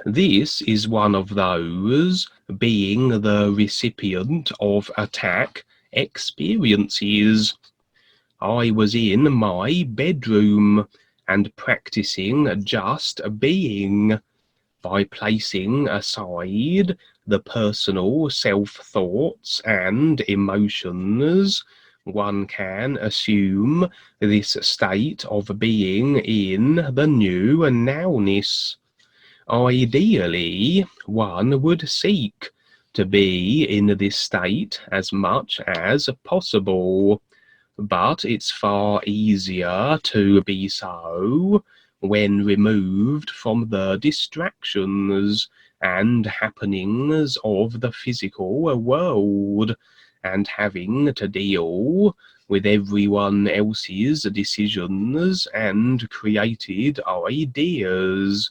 This is one of those being the recipient of attack experiences. I was in my bedroom and practicing just being. By placing aside the personal self-thoughts and emotions, one can assume this state of being in the new nowness. Ideally, one would seek to be in this state as much as possible, but it's far easier to be so when removed from the distractions and happenings of the physical world, and having to deal with everyone else's decisions and created ideas.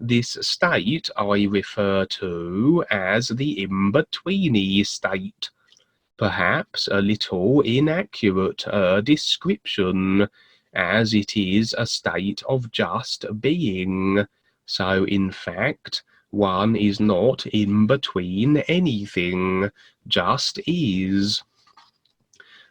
This state I refer to as the in-betweeny state. Perhaps a little inaccurate description, as it is a state of just being. So in fact, one is not in between anything, just is.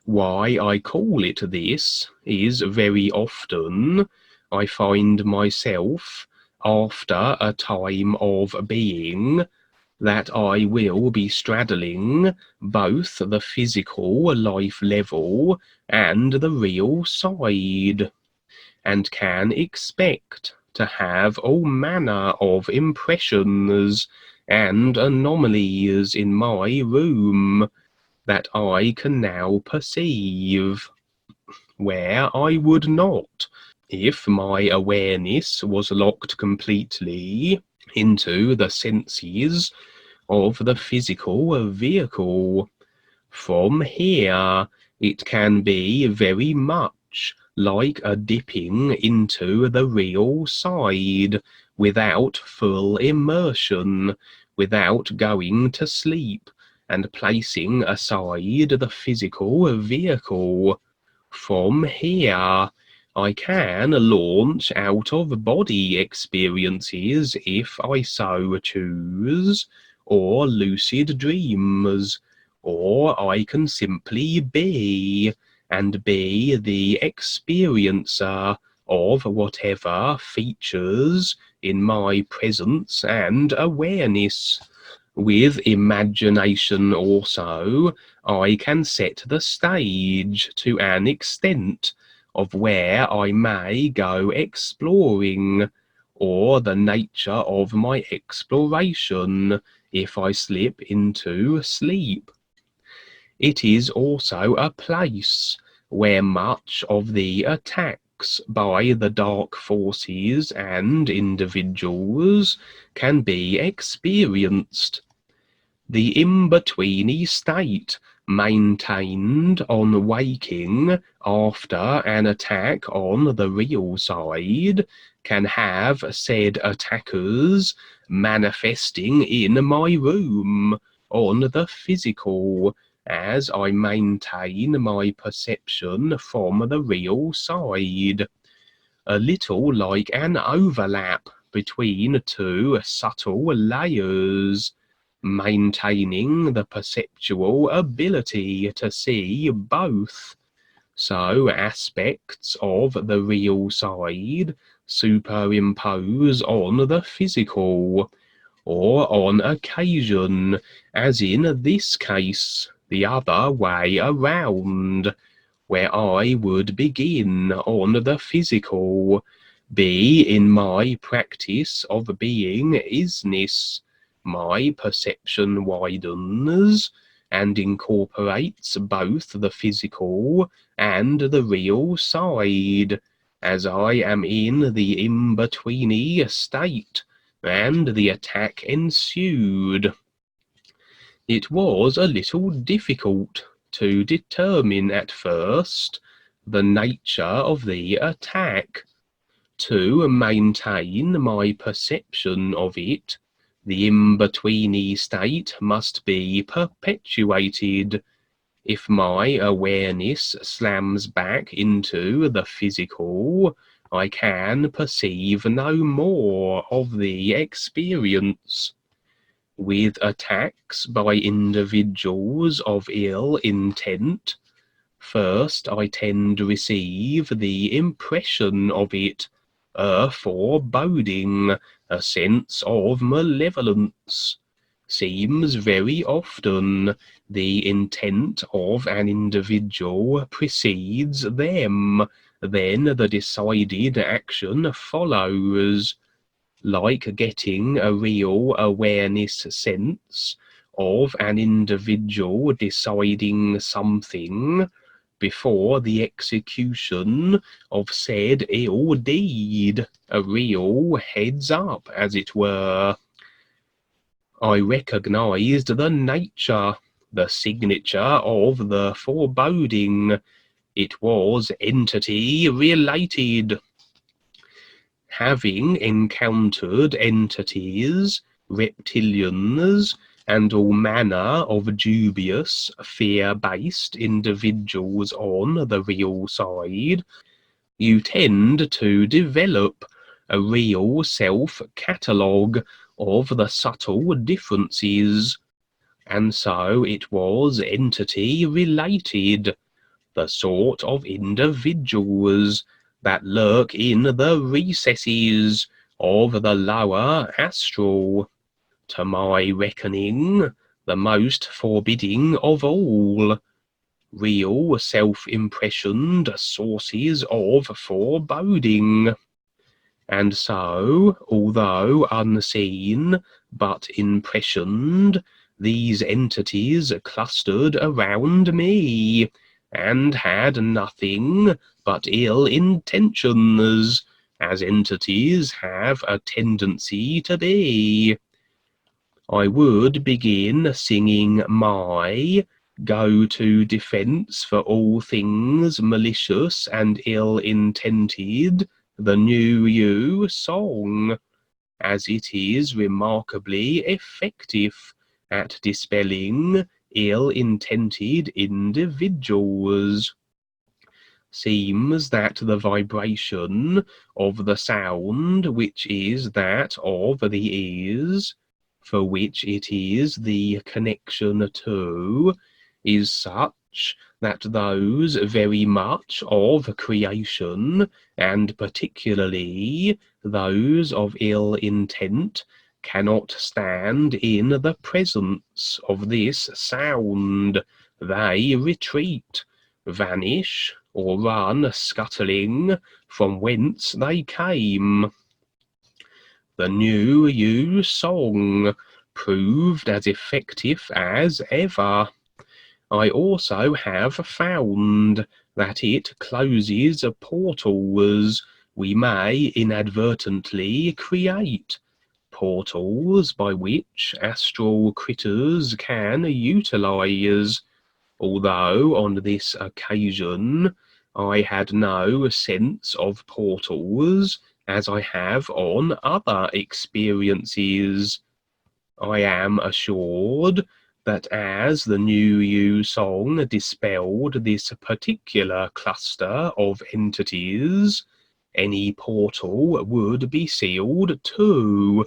Why I call it this is very often I find myself, after a time of being, that I will be straddling both the physical life level and the real side, and can expect to have all manner of impressions and anomalies in my room that I can now perceive, where I would not if my awareness was locked completely into the senses of the physical vehicle. From here, it can be very much like a dipping into the real side without full immersion, without going to sleep and placing aside the physical vehicle. From here, I can launch out of body experiences if I so choose, or lucid dreams, or I can simply be, and be the experiencer of whatever features in my presence and awareness. With imagination also, I can set the stage to an extent of where I may go exploring, or the nature of my exploration if I slip into sleep. It is also a place where much of the attacks by the dark forces and individuals can be experienced. The in-betweeny state maintained on waking after an attack on the real side can have said attackers manifesting in my room on the physical, as I maintain my perception from the real side. A little like an overlap between two subtle layers, maintaining the perceptual ability to see both. So aspects of the real side superimpose on the physical, or on occasion, as in this case, the other way around, where I would begin on the physical, be in my practice of being isness. My perception widens and incorporates both the physical and the real side, as I am in the in-betweeny state, and the attack ensued. It was a little difficult to determine at first the nature of the attack. To maintain my perception of it, the in-betweeny state must be perpetuated. If my awareness slams back into the physical, I can perceive no more of the experience. With attacks by individuals of ill intent, first I tend to receive the impression of it, a foreboding, a sense of malevolence. Seems very often the intent of an individual precedes them, then the decided action follows, like getting a real awareness sense of an individual deciding something before the execution of said ill deed, a real heads up, as it were. I recognized the nature, the signature of the foreboding. It was entity-related. Having encountered entities, reptilians, and all manner of dubious, fear-based individuals on the real side, you tend to develop a real self-catalogue of the subtle differences, and so it was entity-related, the sort of individuals that lurk in the recesses of the lower astral, to my reckoning, the most forbidding of all, real self-impressioned sources of foreboding. And so, although unseen but impressioned, these entities clustered around me, and had nothing but ill intentions, as entities have a tendency to be. I would begin singing my go-to defense for all things malicious and ill-intended, the New You song, as it is remarkably effective at dispelling ill-intended individuals. Seems that the vibration of the sound, which is that of the ears, for which it is the connection to, is such that those very much of creation, and particularly those of ill intent, cannot stand in the presence of this sound. They retreat, vanish, or run scuttling from whence they came. The New You song proved as effective as ever. I also have found that it closes portals we may inadvertently create, portals by which astral critters can utilize, although on this occasion I had no sense of portals as I have on other experiences. I am assured that as the New You song dispelled this particular cluster of entities, any portal would be sealed too.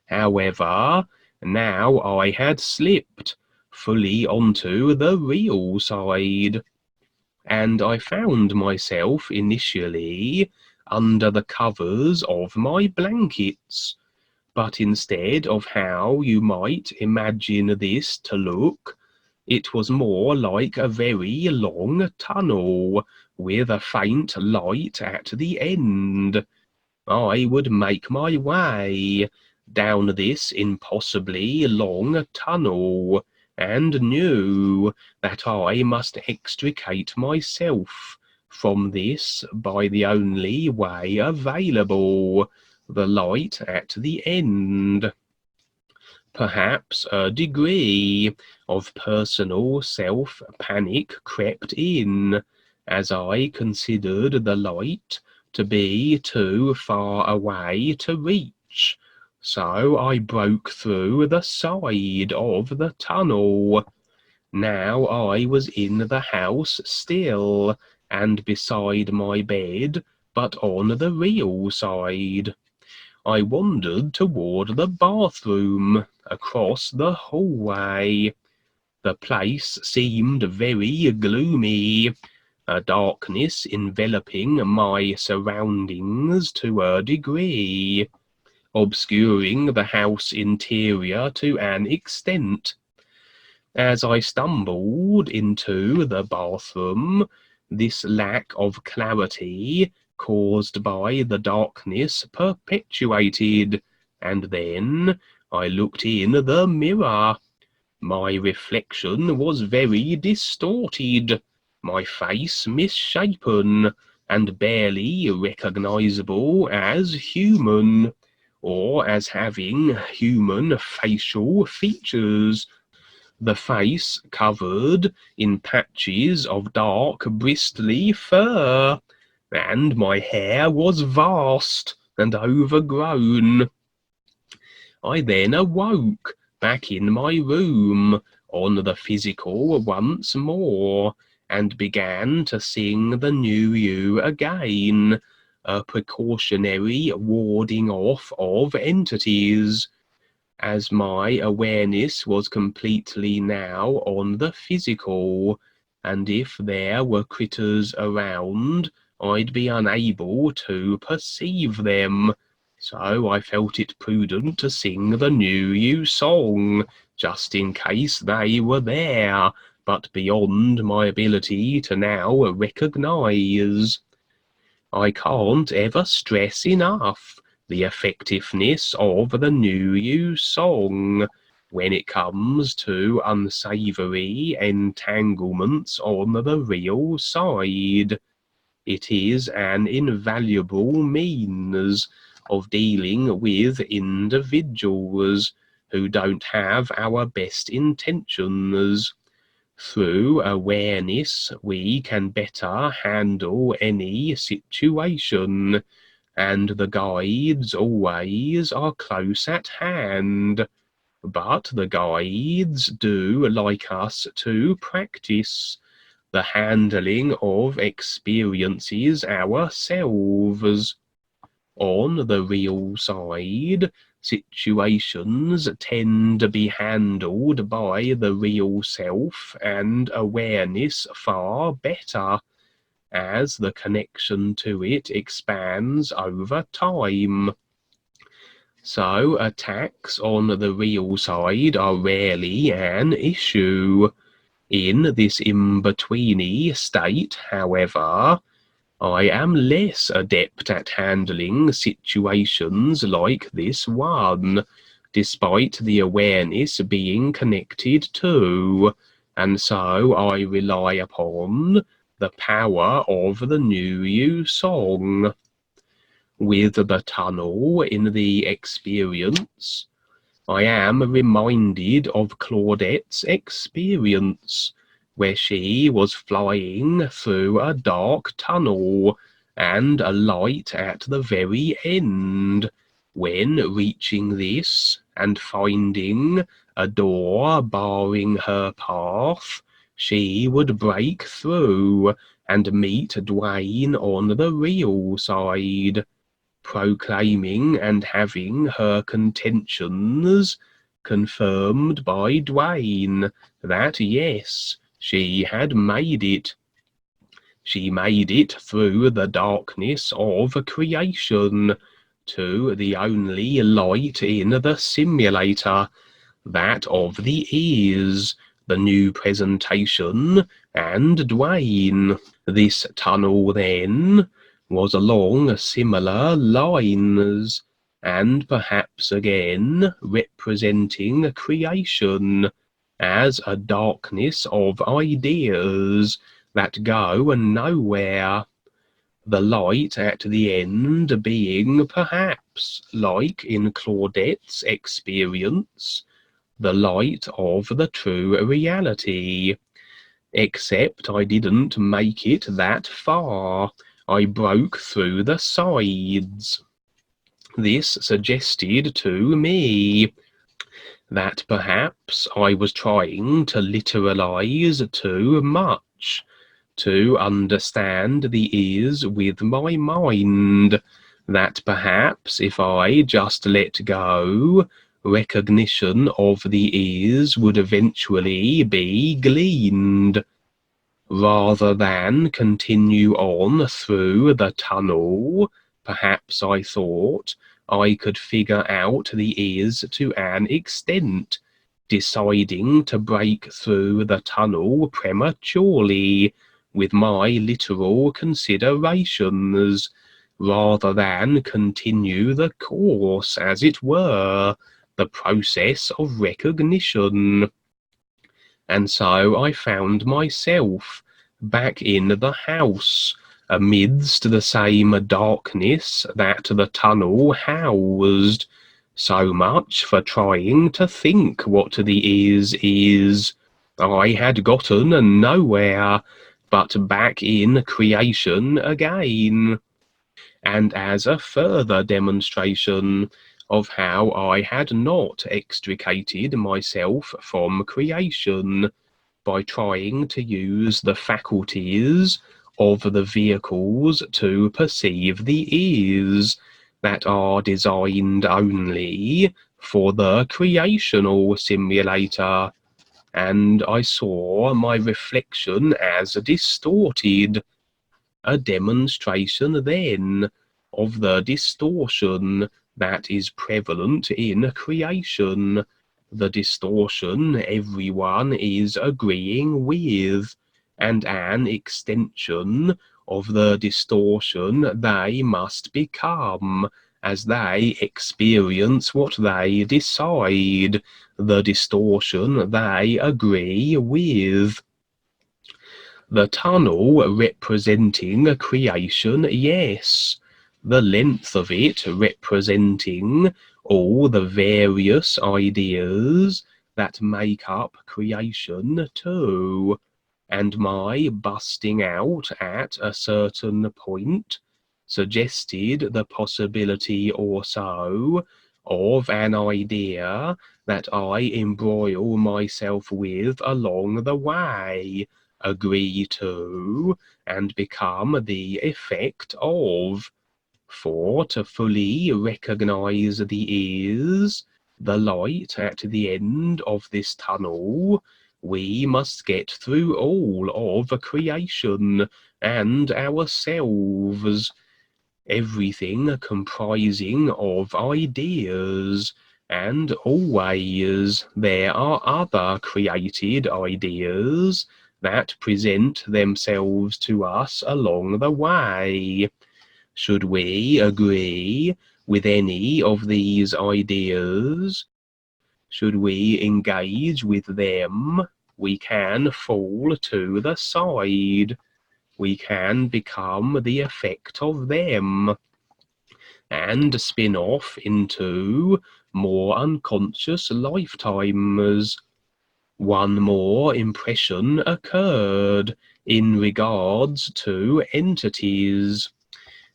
However, now I had slipped fully onto the real side, and I found myself initially under the covers of my blankets, but instead of how you might imagine this to look, it was more like a very long tunnel with a faint light at the end. I would make my way down this impossibly long tunnel, and knew that I must extricate myself from this by the only way available, the light at the end. Perhaps a degree of personal self-panic crept in, as I considered the light to be too far away to reach, so I broke through the side of the tunnel. Now I was in the house still, and beside my bed but on the real side. I wandered toward the bathroom, across the hallway. The place seemed very gloomy, a darkness enveloping my surroundings to a degree, obscuring the house interior to an extent. As I stumbled into the bathroom, this lack of clarity caused by the darkness perpetuated, and then I looked in the mirror. My reflection was very distorted, my face misshapen, and barely recognizable as human, or as having human facial features. The face covered in patches of dark bristly fur, and my hair was vast and overgrown. I then awoke, back in my room, on the physical once more, and began to sing the New You again, a precautionary warding off of entities, as my awareness was completely now on the physical, and if there were critters around, I'd be unable to perceive them. So I felt it prudent to sing the New You song, just in case they were there, but beyond my ability to now recognize. I can't ever stress enough the effectiveness of the New You song when it comes to unsavory entanglements on the real side. It is an invaluable means of dealing with individuals who don't have our best intentions. Through awareness, we can better handle any situation, and the guides always are close at hand. But the guides do like us to practice the handling of experiences ourselves. On the real side, situations tend to be handled by the real self and awareness far better, as the connection to it expands over time. So attacks on the real side are rarely an issue. In this in-betweeny state, however, I am less adept at handling situations like this one, despite the awareness being connected to, and so I rely upon the power of the New You song. With the tunnel in the experience, I am reminded of Claudette's experience, where she was flying through a dark tunnel and a light at the very end. When reaching this and finding a door barring her path, she would break through and meet Dwayne on the real side, proclaiming and having her contentions confirmed by Dwayne that yes, she had made it. She made it through the darkness of creation to the only light in the simulator, that of the ears, the new presentation, and Dwayne. This tunnel, then, was along similar lines, and perhaps again representing creation as a darkness of ideas that go nowhere, the light at the end being perhaps, like in Claudette's experience, the light of the true reality. Except I didn't make it that far. I broke through the sides. This suggested to me that perhaps I was trying to literalize too much, to understand the ears with my mind, that perhaps if I just let go, recognition of the ears would eventually be gleaned, rather than continue on through the tunnel. Perhaps I thought I could figure out the ears to an extent, deciding to break through the tunnel prematurely with my literal considerations, rather than continue the course, as it were, the process of recognition. And so I found myself back in the house, amidst the same darkness that the tunnel housed. So much for trying to think what the is. I had gotten nowhere, but back in creation again. And as a further demonstration of how I had not extricated myself from creation by trying to use the faculties of the vehicles to perceive the ears that are designed only for the creational simulator, and I saw my reflection as distorted. A demonstration, then, of the distortion that is prevalent in creation, the distortion everyone is agreeing with, and an extension of the distortion they must become as they experience what they decide, the distortion they agree with. The tunnel representing creation, yes. The length of it representing all the various ideas that make up creation too. And my busting out at a certain point suggested the possibility also of an idea that I embroil myself with along the way, agree to, and become the effect of. For to fully recognize the ears, the light at the end of this tunnel, we must get through all of creation and ourselves, everything comprising of ideas, and always there are other created ideas that present themselves to us along the way. Should we agree with any of these ideas, should we engage with them, we can fall to the side. We can become the effect of them and spin off into more unconscious lifetimes. One more impression occurred in regards to entities.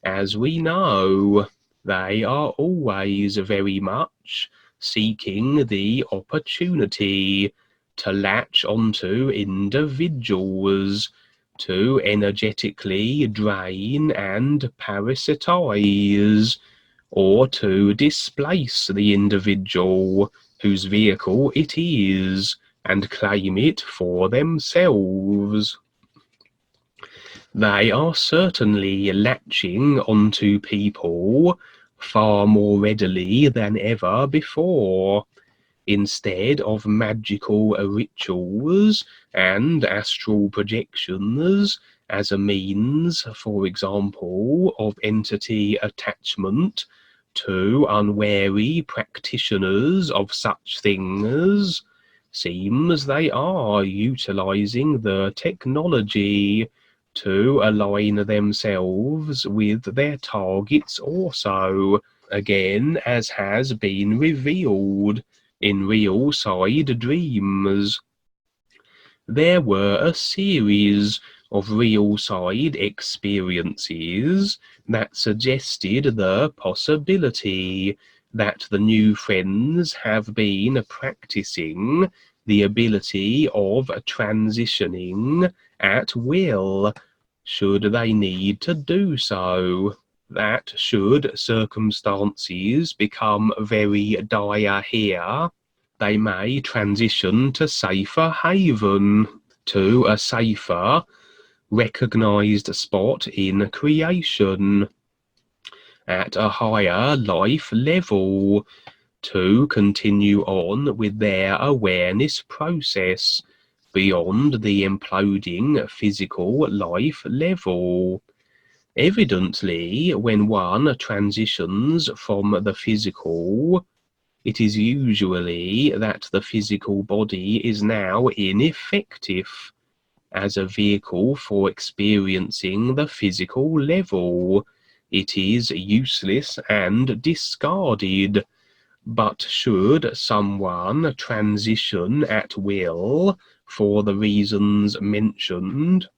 As we know, they are always very much seeking the opportunity to latch onto individuals, to energetically drain and parasitize, or to displace the individual whose vehicle it is, and claim it for themselves. They are certainly latching onto people far more readily than ever before. Instead of magical rituals and astral projections as a means, for example, of entity attachment to unwary practitioners of such things, seems they are utilizing the technology to align themselves with their targets also, again as has been revealed in real side dreams. There were a series of real side experiences that suggested the possibility that the new friends have been practicing the ability of transitioning at will, should they need to do so. That should circumstances become very dire here, they may transition to safer haven, to a safer, recognized spot in creation, at a higher life level, to continue on with their awareness process beyond the imploding physical life level. Evidently, when one transitions from the physical, it is usually that the physical body is now ineffective as a vehicle for experiencing the physical level. It is useless and discarded. But should someone transition at will for the reasons mentioned,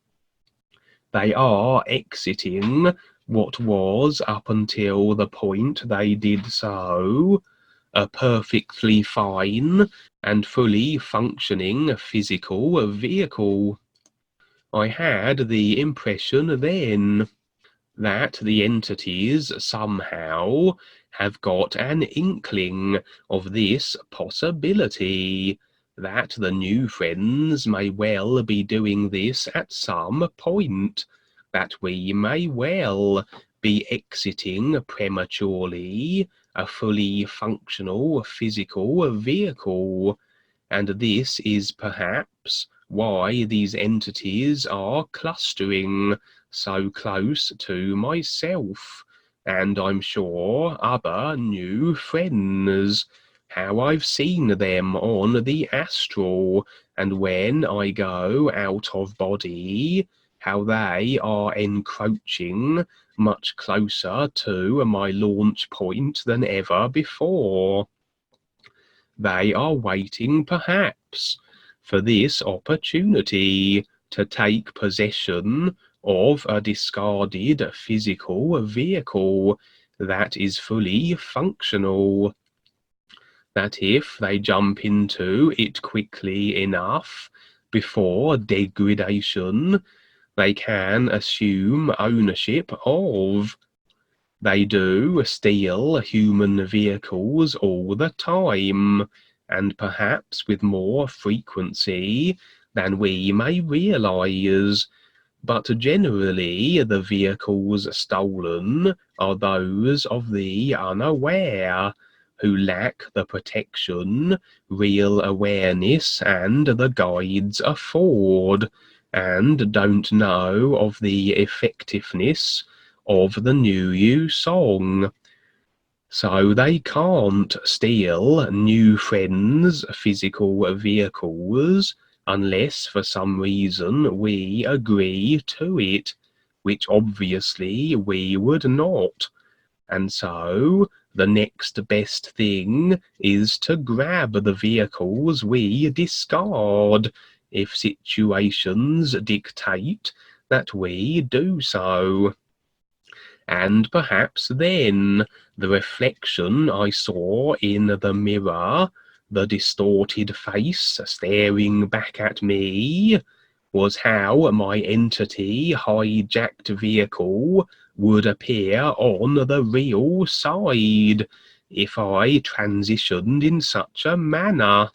they are exiting what was, up until the point they did so, a perfectly fine and fully functioning physical vehicle. I had the impression then that the entities somehow have got an inkling of this possibility, that the new friends may well be doing this at some point, that we may well be exiting prematurely a fully functional physical vehicle, and this is perhaps why these entities are clustering so close to myself, and I'm sure other new friends, how I've seen them on the astral, and when I go out of body, how they are encroaching much closer to my launch point than ever before. They are waiting, perhaps, for this opportunity to take possession of a discarded physical vehicle that is fully functional, that if they jump into it quickly enough before degradation, they can assume ownership of. They do steal human vehicles all the time, and perhaps with more frequency than we may realize, but generally the vehicles stolen are those of the unaware, who lack the protection real awareness and the guides afford, and don't know of the effectiveness of the New You song. So they can't steal new friends' physical vehicles unless for some reason we agree to it, which obviously we would not. And so the next best thing is to grab the vehicles we discard, if situations dictate that we do so. And perhaps then the reflection I saw in the mirror, the distorted face staring back at me, was how my entity hijacked vehicle would appear on the real side if I transitioned in such a manner.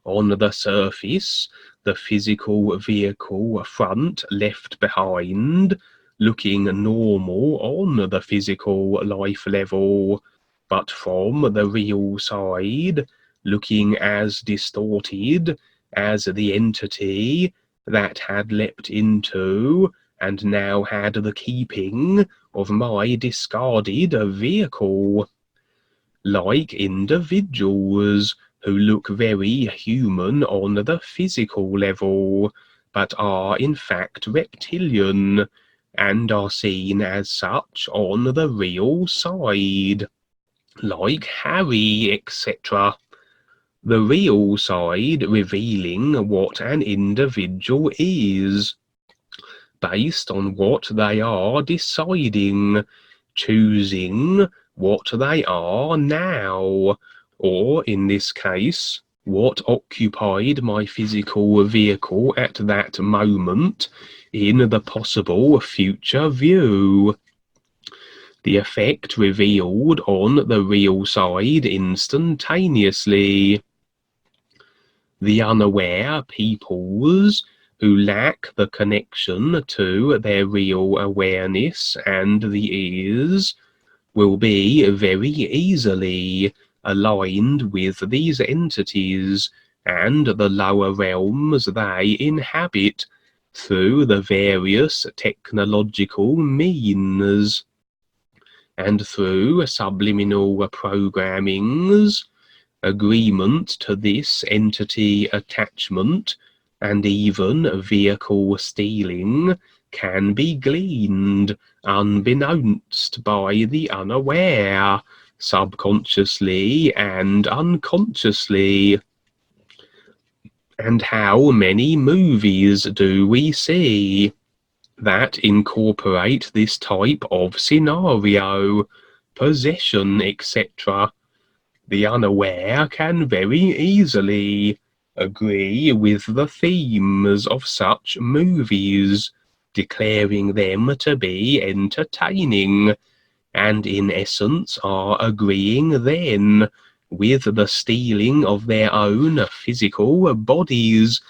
On the surface, the physical vehicle front left behind, looking normal on the physical life level, but from the real side, looking as distorted as the entity that had leapt into and now had the keeping of my discarded vehicle. Like individuals who look very human on the physical level, but are in fact reptilian, and are seen as such on the real side, like Harry, etc. The real side revealing what an individual is, based on what they are deciding, choosing what they are now, or in this case, what occupied my physical vehicle at that moment in the possible future view. The effect revealed on the real side instantaneously. The unaware peoples who lack the connection to their real awareness and the ears will be very easily aligned with these entities and the lower realms they inhabit through the various technological means, and through subliminal programmings. Agreement to this entity attachment and even vehicle stealing can be gleaned unbeknownst by the unaware, subconsciously and unconsciously. And how many movies do we see that incorporate this type of scenario, possession, etc.? The unaware can very easily agree with the themes of such movies, declaring them to be entertaining, and in essence are agreeing then with the stealing of their own physical bodies